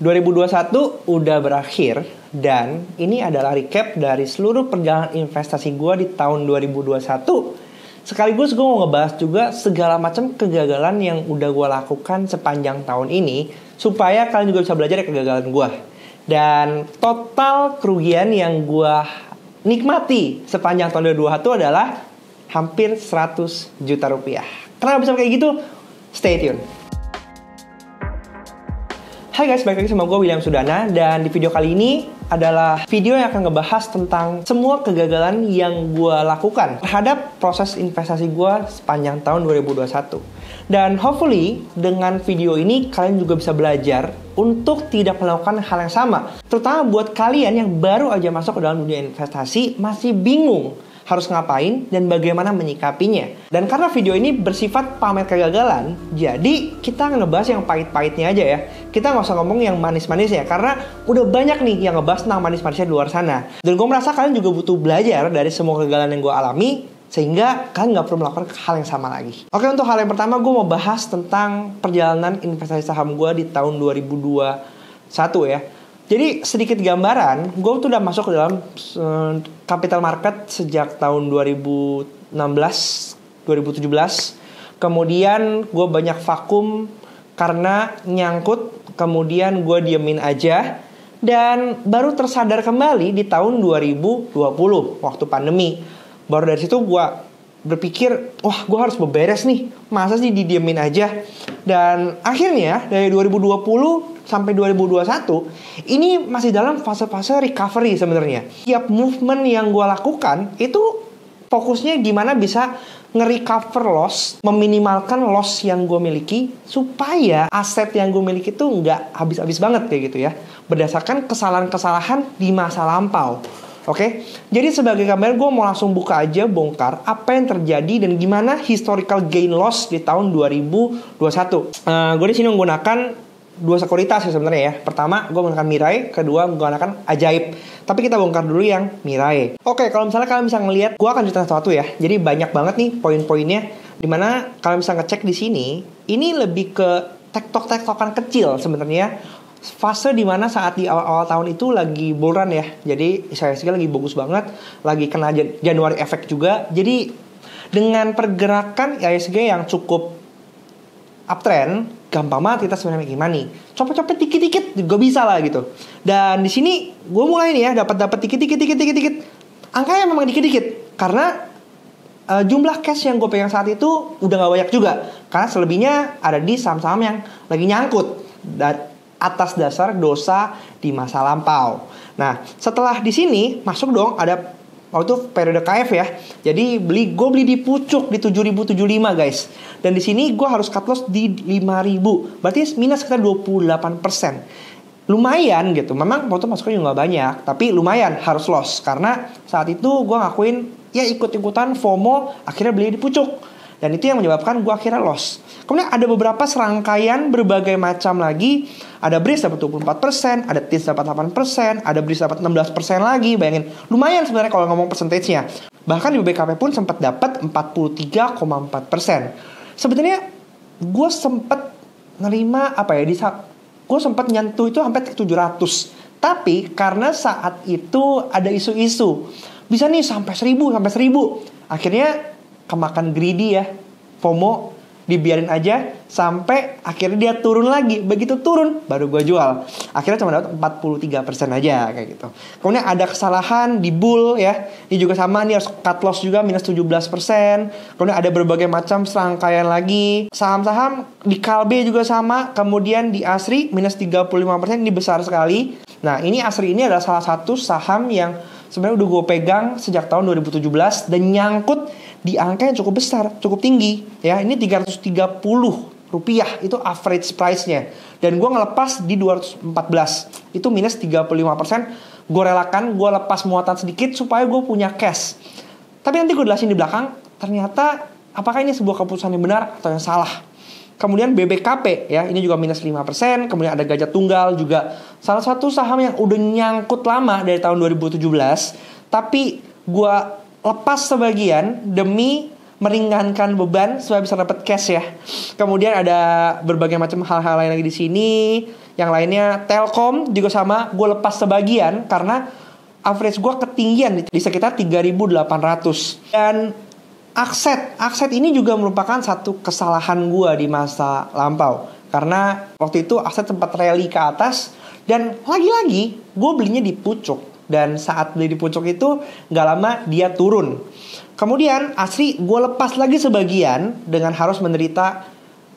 2021 udah berakhir dan ini adalah recap dari seluruh perjalanan investasi gue di tahun 2021. Sekaligus gue mau ngebahas juga segala macam kegagalan yang udah gue lakukan sepanjang tahun ini supaya kalian juga bisa belajar dari kegagalan gue. Dan total kerugian yang gue nikmati sepanjang tahun 2021 adalah hampir 100 juta rupiah. Kenapa bisa kayak gitu? Stay tune. Hai guys, balik lagi sama gue William Sudana. Dan di video kali ini adalah video yang akan ngebahas tentang semua kegagalan yang gue lakukan terhadap proses investasi gue sepanjang tahun 2021. Dan hopefully dengan video ini kalian juga bisa belajar untuk tidak melakukan hal yang sama. Terutama buat kalian yang baru aja masuk ke dalam dunia investasi, masih bingung harus ngapain dan bagaimana menyikapinya. Dan karena video ini bersifat pamer kegagalan, jadi kita ngebahas yang pahit-pahitnya aja ya. Kita nggak usah ngomong yang manis-manisnya, karena udah banyak nih yang ngebahas tentang manis-manisnya di luar sana. Dan gue merasa kalian juga butuh belajar dari semua kegagalan yang gue alami, sehingga kalian nggak perlu melakukan hal yang sama lagi. Oke, untuk hal yang pertama gue mau bahas tentang perjalanan investasi saham gue di tahun 2021 ya. Jadi sedikit gambaran, gue tuh udah masuk ke dalam capital market sejak tahun 2016, 2017. Kemudian gue banyak vakum karena nyangkut, kemudian gue diemin aja. Dan baru tersadar kembali di tahun 2020, waktu pandemi. Baru dari situ gue berpikir, wah gue harus beberes nih, masa sih didiemin aja. Dan akhirnya dari 2020 sampai 2021 ini masih dalam fase-fase recovery sebenarnya. Tiap movement yang gue lakukan itu fokusnya gimana bisa nge-recover loss, meminimalkan loss yang gue miliki supaya aset yang gue miliki itu nggak habis-habis banget kayak gitu ya, berdasarkan kesalahan-kesalahan di masa lampau. Oke, jadi sebagai gambaran gue mau langsung buka aja, bongkar apa yang terjadi dan gimana historical gain loss di tahun 2021. Gue di sini menggunakan dua sekuritas ya sebenarnya ya. Pertama gue menggunakan Mirai, kedua menggunakan Ajaib. Tapi kita bongkar dulu yang Mirai. Oke, kalau misalnya kalian bisa ngelihat, gue akan cerita sesuatu ya. Jadi banyak banget nih poin-poinnya, dimana kalian bisa ngecek di sini. Ini lebih ke tektok-tektokan kecil sebenarnya. Fase dimana saat di awal-awal tahun itu lagi bull run ya. Jadi IHSG lagi bagus banget, lagi kena Januari efek juga. Jadi dengan pergerakan IHSG yang cukup uptrend, gampang banget kita sebenarnya making money. Copet-copet dikit-dikit juga bisa lah gitu. Dan di sini gue mulai nih ya, dapat dikit-dikit. Angkanya memang dikit-dikit karena jumlah cash yang gue pegang saat itu udah gak banyak juga. Karena selebihnya ada di saham-saham yang lagi nyangkut dan atas dasar dosa di masa lampau. Nah, setelah di sini masuk dong ada waktu periode KF ya. Jadi gue beli di pucuk di 7.075 guys. Dan di sini gue harus cut loss di 5.000. Berarti minus sekitar 28%. Lumayan gitu. Memang waktu masuknya juga gak banyak, tapi lumayan harus loss karena saat itu gue ngakuin ya ikut-ikutan FOMO, akhirnya beli di pucuk. Dan itu yang menyebabkan gue akhirnya loss. Kemudian ada beberapa serangkaian berbagai macam lagi. Ada BRIS dapat 24%, ada TIS dapat 8%, ada BRIS dapat 16% lagi. Bayangin, lumayan sebenarnya kalau ngomong persentasenya. Bahkan di BBKP pun sempat dapat 43,4%. Sebenarnya gue sempat nerima gue sempat nyentuh itu sampai 700. Tapi karena saat itu ada isu-isu, bisa nih sampai 1.000. Akhirnya kemakan greedy ya, FOMO, dibiarin aja sampai akhirnya dia turun lagi. Begitu turun baru gue jual. Akhirnya cuma dapat 43% aja kayak gitu. Kemudian ada kesalahan di bull ya. Ini juga sama nih, harus cut loss juga minus 17%. Kemudian ada berbagai macam serangkaian lagi. Saham-saham di Kalbe juga sama. Kemudian di Asri minus 35%, ini besar sekali. Nah, ini Asri ini adalah salah satu saham yang sebenarnya udah gue pegang sejak tahun 2017 dan nyangkut di angka yang cukup besar, cukup tinggi ya. Ini 330 rupiah itu average price-nya. Dan gue ngelepas di 214. Itu minus 35%. Gue relakan, gue lepas muatan sedikit supaya gue punya cash. Tapi nanti gue jelasin di belakang, ternyata apakah ini sebuah keputusan yang benar atau yang salah. Kemudian BBKP ya, ini juga minus 5%. Kemudian ada Gajah Tunggal juga, salah satu saham yang udah nyangkut lama dari tahun 2017. Tapi gue lepas sebagian demi meringankan beban supaya bisa dapat cash ya. Kemudian ada berbagai macam hal-hal lain lagi di sini. Yang lainnya Telkom juga sama, gue lepas sebagian karena average gue ketinggian di sekitar 3.800. Dan Akset ini juga merupakan satu kesalahan gue di masa lampau. Karena waktu itu Akset sempat rally ke atas. Dan lagi-lagi gue belinya di pucuk. Dan saat beli di pucuk itu gak lama dia turun. Kemudian Asri gue lepas lagi sebagian dengan harus menderita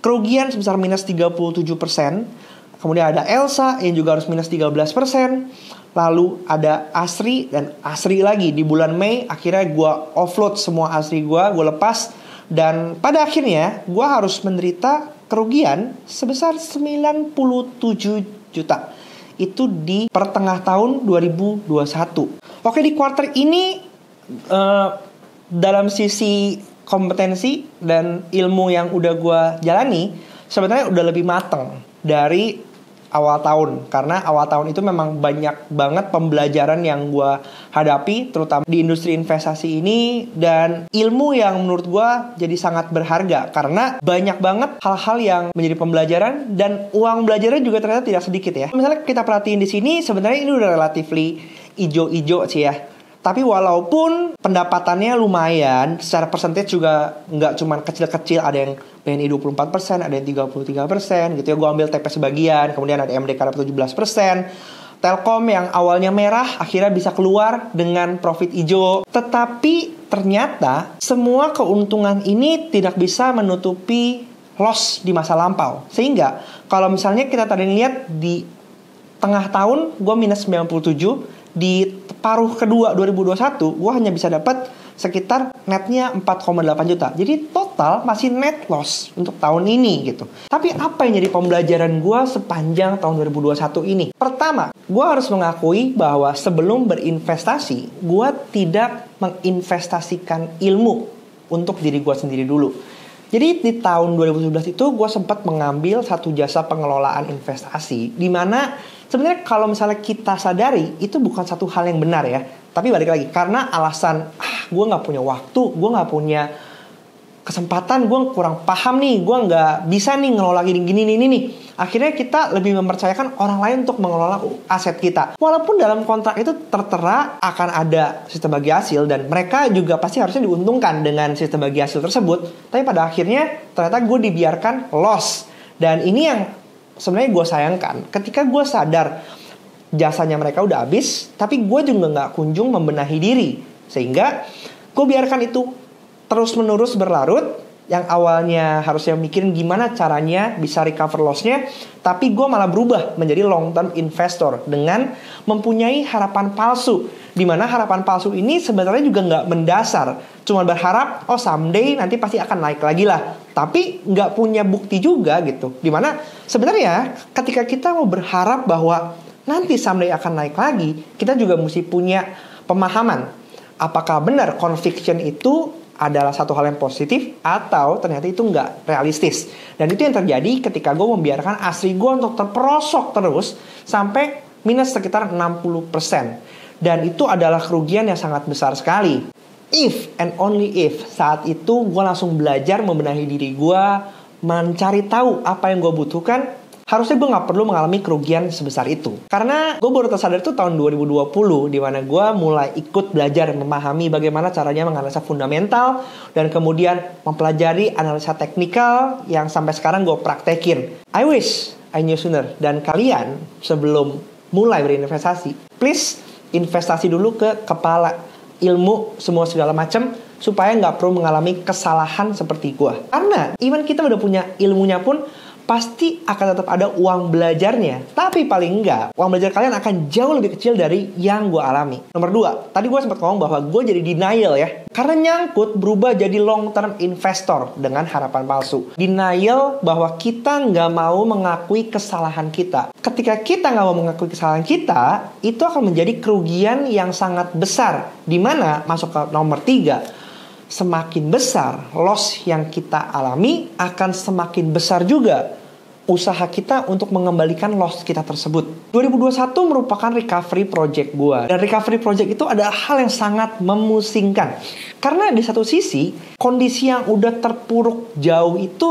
kerugian sebesar minus 37%. Kemudian ada Elsa yang juga harus minus 13%. Lalu ada Asri dan Asri lagi. Di bulan Mei akhirnya gue offload semua Asri gue lepas. Dan pada akhirnya gue harus menderita kerugian sebesar 97 juta. Itu di pertengah tahun 2021. Oke, di kuartal ini dalam sisi kompetensi dan ilmu yang udah gue jalani sebenarnya udah lebih mateng dari awal tahun. Karena awal tahun itu memang banyak banget pembelajaran yang gue hadapi, terutama di industri investasi ini. Dan ilmu yang menurut gue jadi sangat berharga. Karena banyak banget hal-hal yang menjadi pembelajaran. Dan uang belajarnya juga ternyata tidak sedikit ya. Misalnya kita perhatiin di sini, sebenarnya ini udah relatively ijo-ijo sih ya. Tapi walaupun pendapatannya lumayan, secara percentage juga nggak cuma kecil-kecil, ada yang BNI 24%, ada yang 33% gitu ya. Gue ambil TP sebagian, kemudian ada MDK dapat 17%. Telkom yang awalnya merah akhirnya bisa keluar dengan profit hijau. Tetapi ternyata semua keuntungan ini tidak bisa menutupi loss di masa lampau. Sehingga kalau misalnya kita tadi lihat di tengah tahun gue minus 97, di paruh kedua 2021 gue hanya bisa dapat sekitar netnya 4,8 juta. Jadi total masih net loss untuk tahun ini gitu. Tapi apa yang jadi pembelajaran gue sepanjang tahun 2021 ini? Pertama, gue harus mengakui bahwa sebelum berinvestasi, gue tidak menginvestasikan ilmu untuk diri gue sendiri dulu. Jadi di tahun 2017 itu gue sempat mengambil satu jasa pengelolaan investasi, di mana sebenarnya kalau misalnya kita sadari itu bukan satu hal yang benar ya. Tapi balik lagi, karena alasan gue gak punya waktu, gue gak punya kesempatan, gue kurang paham nih, gue gak bisa nih ngelola gini nih. Akhirnya kita lebih mempercayakan orang lain untuk mengelola aset kita. Walaupun dalam kontrak itu tertera akan ada sistem bagi hasil, dan mereka juga pasti harusnya diuntungkan dengan sistem bagi hasil tersebut. Tapi pada akhirnya ternyata gue dibiarkan loss. Dan ini yang sebenarnya gue sayangkan. Ketika gue sadar jasanya mereka udah habis, tapi gue juga gak kunjung membenahi diri. Sehingga gue biarkan itu terus-menerus berlarut. Yang awalnya harusnya mikirin gimana caranya bisa recover loss-nya, tapi gue malah berubah menjadi long term investor dengan mempunyai harapan palsu. Dimana harapan palsu ini sebenarnya juga gak mendasar. Cuma berharap, someday nanti pasti akan naik lagi lah. Tapi gak punya bukti juga gitu. Dimana sebenarnya ketika kita mau berharap bahwa nanti someday akan naik lagi, kita juga mesti punya pemahaman. Apakah benar conviction itu adalah satu hal yang positif atau ternyata itu nggak realistis. Dan itu yang terjadi ketika gue membiarkan Asri gue untuk terperosok terus sampai minus sekitar 60%. Dan itu adalah kerugian yang sangat besar sekali. If and only if saat itu gue langsung belajar membenahi diri gue, mencari tahu apa yang gue butuhkan, harusnya gue gak perlu mengalami kerugian sebesar itu. Karena gue baru tersadar itu tahun 2020, di mana gue mulai ikut belajar memahami bagaimana caranya menganalisa fundamental, dan kemudian mempelajari analisa teknikal yang sampai sekarang gue praktekin. I wish I knew sooner. Dan kalian sebelum mulai berinvestasi, please investasi dulu ke kepala ilmu semua segala macam, supaya gak perlu mengalami kesalahan seperti gue. Karena even kita udah punya ilmunya pun, pasti akan tetap ada uang belajarnya. Tapi paling enggak, uang belajar kalian akan jauh lebih kecil dari yang gue alami. Nomor 2, tadi gue sempat ngomong bahwa gue jadi denial ya. Karena nyangkut berubah jadi long term investor dengan harapan palsu. Denial bahwa kita nggak mau mengakui kesalahan kita. Ketika kita nggak mau mengakui kesalahan kita, itu akan menjadi kerugian yang sangat besar. Dimana masuk ke nomor 3, semakin besar loss yang kita alami, akan semakin besar juga usaha kita untuk mengembalikan loss kita tersebut. 2021 merupakan recovery project gue. Dan recovery project itu adalah hal yang sangat memusingkan. Karena di satu sisi, kondisi yang udah terpuruk jauh itu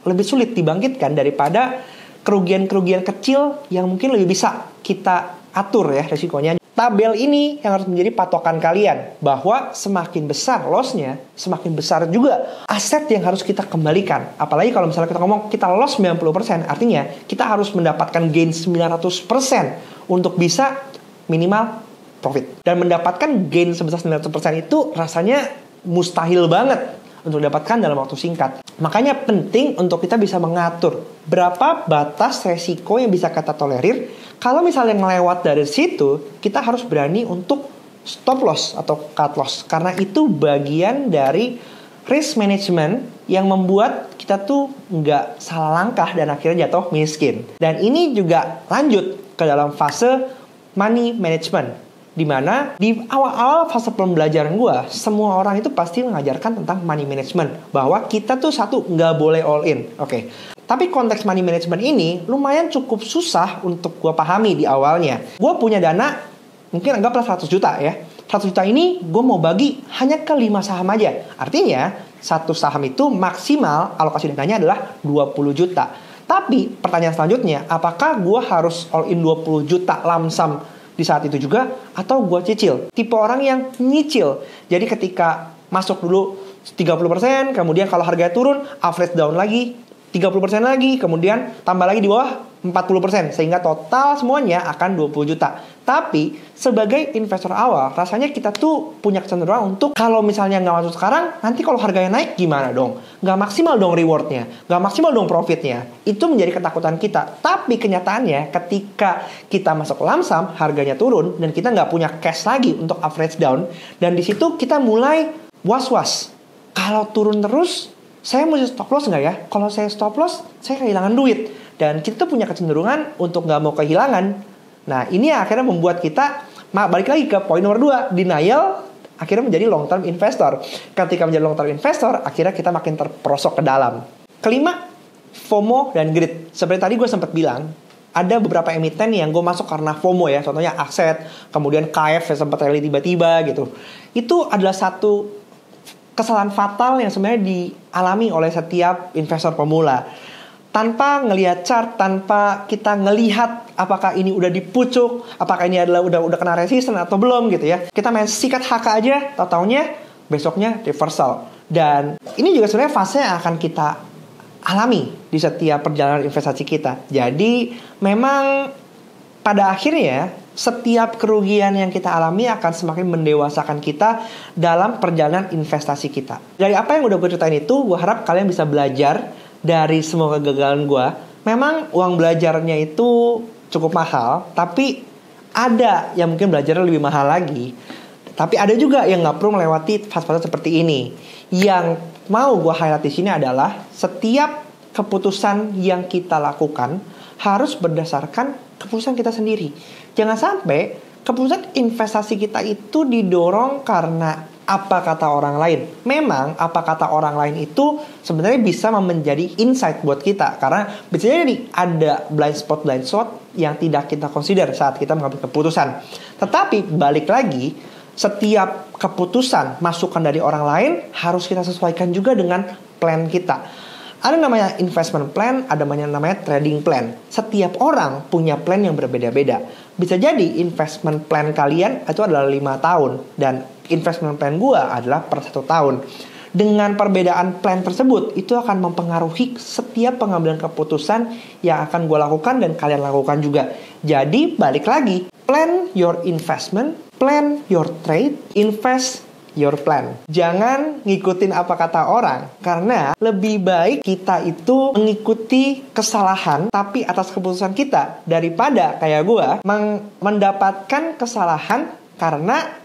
lebih sulit dibangkitkan daripada kerugian-kerugian kecil yang mungkin lebih bisa kita atur ya resikonya. Tabel ini yang harus menjadi patokan kalian, bahwa semakin besar loss-nya, semakin besar juga aset yang harus kita kembalikan. Apalagi kalau misalnya kita ngomong kita loss 90%, artinya kita harus mendapatkan gain 900% untuk bisa minimal profit. Dan mendapatkan gain sebesar 900% itu rasanya mustahil banget untuk didapatkan dalam waktu singkat. Makanya penting untuk kita bisa mengatur berapa batas resiko yang bisa kita tolerir. Kalau misalnya ngelewat dari situ, kita harus berani untuk stop loss atau cut loss. Karena itu bagian dari risk management yang membuat kita tuh nggak salah langkah dan akhirnya jatuh miskin. Dan ini juga lanjut ke dalam fase money management. Dimana di awal-awal fase pembelajaran gue, semua orang itu pasti mengajarkan tentang money management. Bahwa kita tuh satu, nggak boleh all in. Oke. Tapi konteks money management ini lumayan cukup susah untuk gue pahami di awalnya. Gue punya dana, mungkin anggaplah 100 juta ya. 100 juta ini gue mau bagi hanya ke 5 saham aja. Artinya, satu saham itu maksimal alokasi dananya adalah 20 juta. Tapi pertanyaan selanjutnya, apakah gue harus all in 20 juta lamsam di saat itu juga, atau gue cicil? Tipe orang yang nyicil. Jadi ketika masuk dulu 30%, kemudian kalau harganya turun, average down lagi 30% lagi, kemudian tambah lagi di bawah 40%, sehingga total semuanya akan 20 juta. Tapi sebagai investor awal, rasanya kita tuh punya kecenderungan untuk kalau misalnya nggak masuk sekarang, nanti kalau harganya naik gimana dong? Nggak maksimal dong rewardnya, nggak maksimal dong profitnya. Itu menjadi ketakutan kita. Tapi kenyataannya ketika kita masuk lamsam, harganya turun dan kita nggak punya cash lagi untuk average down, dan di situ kita mulai was-was. Kalau turun terus, saya mesti stop loss nggak ya? Kalau saya stop loss, saya kehilangan duit. Dan kita punya kecenderungan untuk nggak mau kehilangan. Nah, ini akhirnya membuat kita balik lagi ke poin nomor 2, denial akhirnya menjadi long term investor. Ketika menjadi long term investor, akhirnya kita makin terperosok ke dalam. Kelima, FOMO dan greed. Seperti tadi gue sempat bilang, ada beberapa emiten yang gue masuk karena FOMO ya. Contohnya Aset, kemudian KF yang sempat rally tiba-tiba gitu. Itu adalah satu kesalahan fatal yang sebenarnya dialami oleh setiap investor pemula. Tanpa ngelihat chart, tanpa kita ngelihat apakah ini udah dipucuk, apakah ini adalah udah kena resisten atau belum gitu ya. Kita main sikat HK aja, tau-taunya besoknya reversal. Dan ini juga sebenarnya fase yang akan kita alami di setiap perjalanan investasi kita. Jadi memang pada akhirnya setiap kerugian yang kita alami akan semakin mendewasakan kita dalam perjalanan investasi kita. Dari apa yang udah gue ceritain itu, gue harap kalian bisa belajar dari semua kegagalan gue. Memang uang belajarnya itu cukup mahal, tapi ada yang mungkin belajarnya lebih mahal lagi. Tapi ada juga yang nggak perlu melewati fase-fase seperti ini. Yang mau gue highlight di sini adalah setiap keputusan yang kita lakukan harus berdasarkan keputusan kita sendiri. Jangan sampai keputusan investasi kita itu didorong karena apa kata orang lain. Memang apa kata orang lain itu sebenarnya bisa menjadi insight buat kita. Karena bisa jadi ada blind spot yang tidak kita consider saat kita mengambil keputusan. Tetapi balik lagi, setiap keputusan masukan dari orang lain harus kita sesuaikan juga dengan plan kita. Ada namanya investment plan, ada namanya trading plan. Setiap orang punya plan yang berbeda-beda. Bisa jadi investment plan kalian itu adalah 5 tahun. Dan investment plan gue adalah per 1 tahun. Dengan perbedaan plan tersebut, itu akan mempengaruhi setiap pengambilan keputusan yang akan gue lakukan dan kalian lakukan juga. Jadi balik lagi, plan your investment, plan your trade, invest your plan. Jangan ngikutin apa kata orang, karena lebih baik kita itu mengikuti kesalahan tapi atas keputusan kita daripada kayak gue mendapatkan kesalahan karena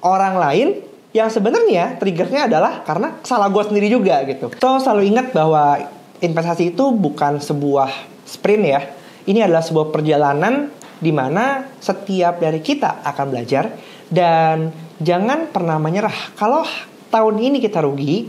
orang lain yang sebenarnya triggernya adalah karena salah gue sendiri juga gitu. So selalu ingat bahwa investasi itu bukan sebuah sprint ya. Ini adalah sebuah perjalanan di mana setiap dari kita akan belajar. Dan jangan pernah menyerah. Kalau tahun ini kita rugi,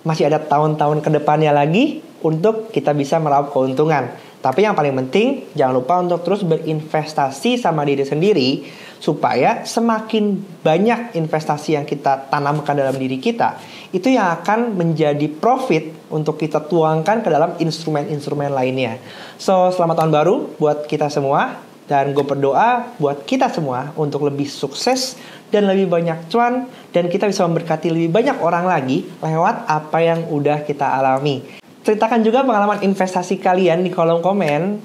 masih ada tahun-tahun ke depannya lagi, untuk kita bisa meraup keuntungan. Tapi yang paling penting, jangan lupa untuk terus berinvestasi sama diri sendiri, supaya semakin banyak investasi yang kita tanamkan dalam diri kita, itu yang akan menjadi profit untuk kita tuangkan ke dalam instrumen-instrumen lainnya. So, selamat tahun baru buat kita semua. Dan gue berdoa buat kita semua untuk lebih sukses dan lebih banyak cuan, dan kita bisa memberkati lebih banyak orang lagi lewat apa yang udah kita alami. Ceritakan juga pengalaman investasi kalian di kolom komen.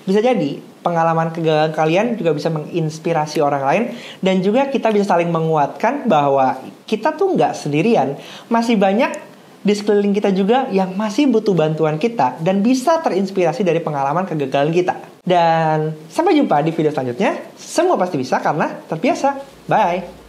Bisa jadi pengalaman kegagalan kalian juga bisa menginspirasi orang lain, dan juga kita bisa saling menguatkan bahwa kita tuh nggak sendirian. Masih banyak di sekeliling kita juga yang masih butuh bantuan kita dan bisa terinspirasi dari pengalaman kegagalan kita. Dan sampai jumpa di video selanjutnya. Semua pasti bisa karena terbiasa. Bye!